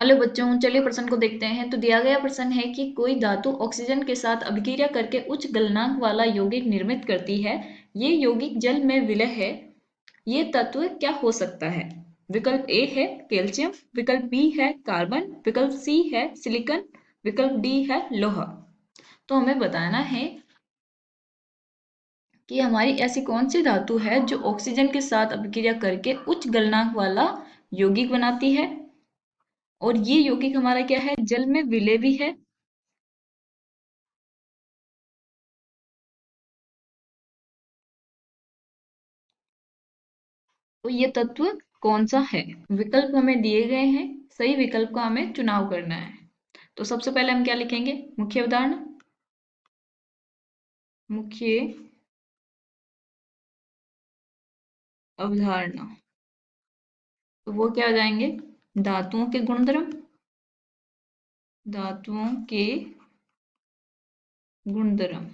Hello बच्चों, चलिए प्रश्न को देखते हैं। तो दिया गया प्रश्न है कि कोई धातु ऑक्सीजन के साथ अभिक्रिया करके उच्च गलनांक वाला यौगिक निर्मित करती है। ये यौगिक जल में विलय है। ये तत्व क्या हो सकता है? विकल्प ए है कैल्शियम, विकल्प बी है कार्बन, विकल्प सी है सिलिकॉन, विकल्प डी है लोहा। तो हमें बताना है कि हमारी ऐसी कौन सी धातु है जो ऑक्सीजन के साथ अभिक्रिया करके उच्च गलनांक वाला यौगिक बनाती है, और ये यौगिक हमारा क्या है, जल में विलय भी है। तो ये तत्व कौन सा है? विकल्प हमें दिए गए हैं, सही विकल्प का हमें चुनाव करना है। तो सबसे पहले हम क्या लिखेंगे? मुख्य अवधारणा। मुख्य अवधारणा, तो वो क्या हो जाएंगे? धातुओं के गुणधर्म। धातुओं के गुणधर्म।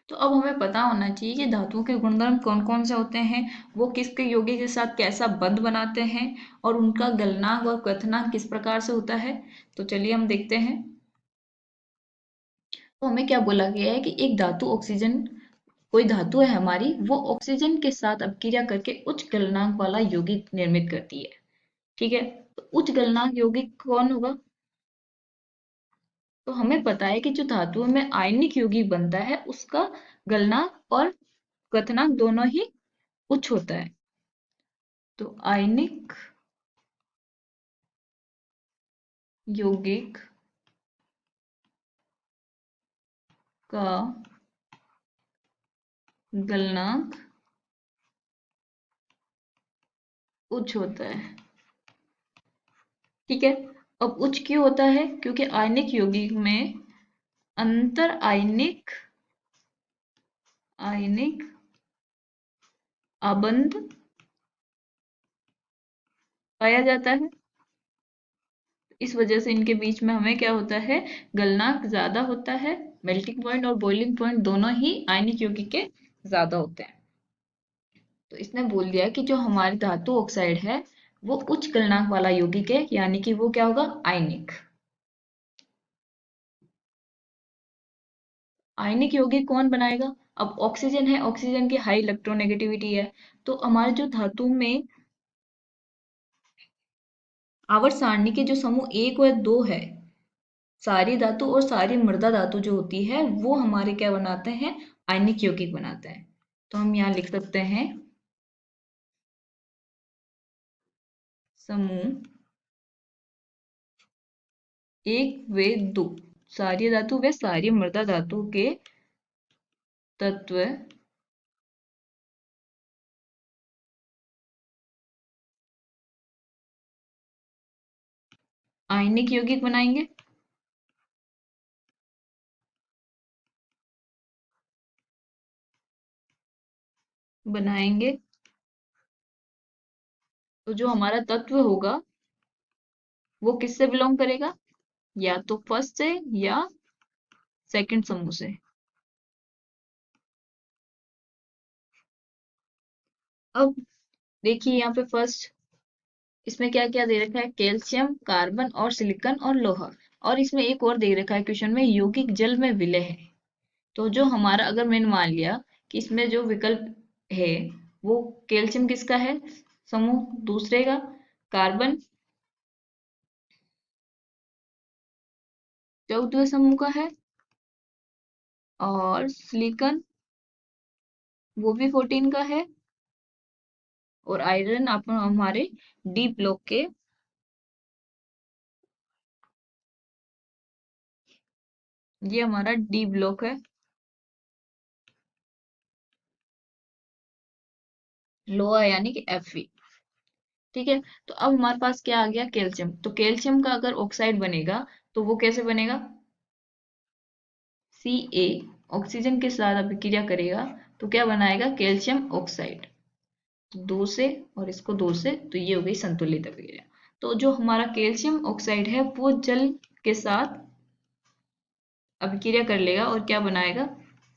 तो अब हमें पता होना चाहिए कि धातुओं के गुणधर्म कौन कौन से होते हैं, वो किसके यौगिक के साथ कैसा बंध बनाते हैं, और उनका गलनांक और क्वथनांक किस प्रकार से होता है। तो चलिए हम देखते हैं। तो हमें क्या बोला गया है कि एक धातु ऑक्सीजन, कोई धातु है हमारी, वो ऑक्सीजन के साथ अपक्रिया करके उच्च गलनांक वाला यौगिक निर्मित करती है। ठीक है, तो उच्च गलनांक यौगिक कौन होगा? तो हमें पता है कि जो धातुओं में आयनिक यौगिक बनता है उसका गलनांक और क्वथनांक दोनों ही उच्च होता है। तो आयनिक यौगिक का गलनांक उच्च होता है। ठीक है, अब उच्च क्यों होता है? क्योंकि आयनिक यौगिक में अंतर आयनिक आयनिक आबंध पाया जाता है। इस वजह से इनके बीच में हमें क्या होता है, गलनांक ज्यादा होता है। मेल्टिंग पॉइंट और बॉइलिंग पॉइंट दोनों ही आयनिक यौगिक के ज्यादा होते हैं। तो इसने बोल दिया कि जो हमारी धातु ऑक्साइड है वो उच्च गलनांक वाला यौगिक है, यानी कि वो क्या होगा, आयनिक। आयनिक यौगिक कौन बनाएगा? अब ऑक्सीजन है, ऑक्सीजन की हाई इलेक्ट्रोनेगेटिविटी है। तो हमारे जो धातु में आवर्त सारणी के जो समूह एक और दो है, सारी धातु और सारी मृदा धातु जो होती है, वो हमारे क्या बनाते हैं, आयनिक यौगिक बनाते हैं। तो हम यहाँ लिख सकते हैं समूह एक व दो, सारी धातु व सारी मृदा धातु के तत्व आयनिक यौगिक बनाएंगे। बनाएंगे तो जो हमारा तत्व होगा वो किससे बिलोंग करेगा? या तो फर्स्ट से या सेकंड समूह से। अब देखिए यहाँ पे फर्स्ट, इसमें क्या क्या दे रखा है, कैल्शियम, कार्बन और सिलिकॉन और लोहा। और इसमें एक और दे रखा है क्वेश्चन में, यौगिक जल में विलय है। तो जो हमारा, अगर मैंने मान लिया कि इसमें जो विकल्प है वो कैल्शियम किसका है, समूह दूसरे का, कार्बन चौथे समूह का है, और सिलिकॉन वो भी 14 का है, और आयरन आप हमारे डी ब्लॉक के, ये हमारा डी ब्लॉक है। लोहा यानी कि Fe। ठीक है, तो अब हमारे पास क्या आ गया, कैल्शियम। तो कैल्शियम का अगर ऑक्साइड बनेगा तो वो कैसे बनेगा, Ca, ऑक्सीजन के साथ अभिक्रिया करेगा तो क्या बनाएगा, कैल्शियम ऑक्साइड। तो दो से और इसको दो से, तो ये हो गई संतुलित अभिक्रिया। तो जो हमारा कैल्शियम ऑक्साइड है वो जल के साथ अभिक्रिया कर लेगा और क्या बनाएगा,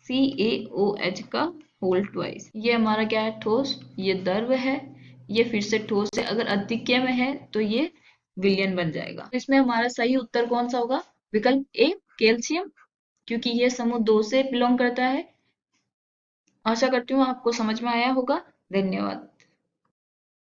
CaOH का होल ट्वाइस। ये हमारा क्या है, ठोस, ये द्रव है, ये फिर से ठोस है, अगर अधिक्य में है तो ये विलयन बन जाएगा। तो इसमें हमारा सही उत्तर कौन सा होगा? विकल्प ए, कैल्शियम, क्योंकि ये समूह 2 से बिलोंग करता है। आशा करती हूँ आपको समझ में आया होगा। धन्यवाद।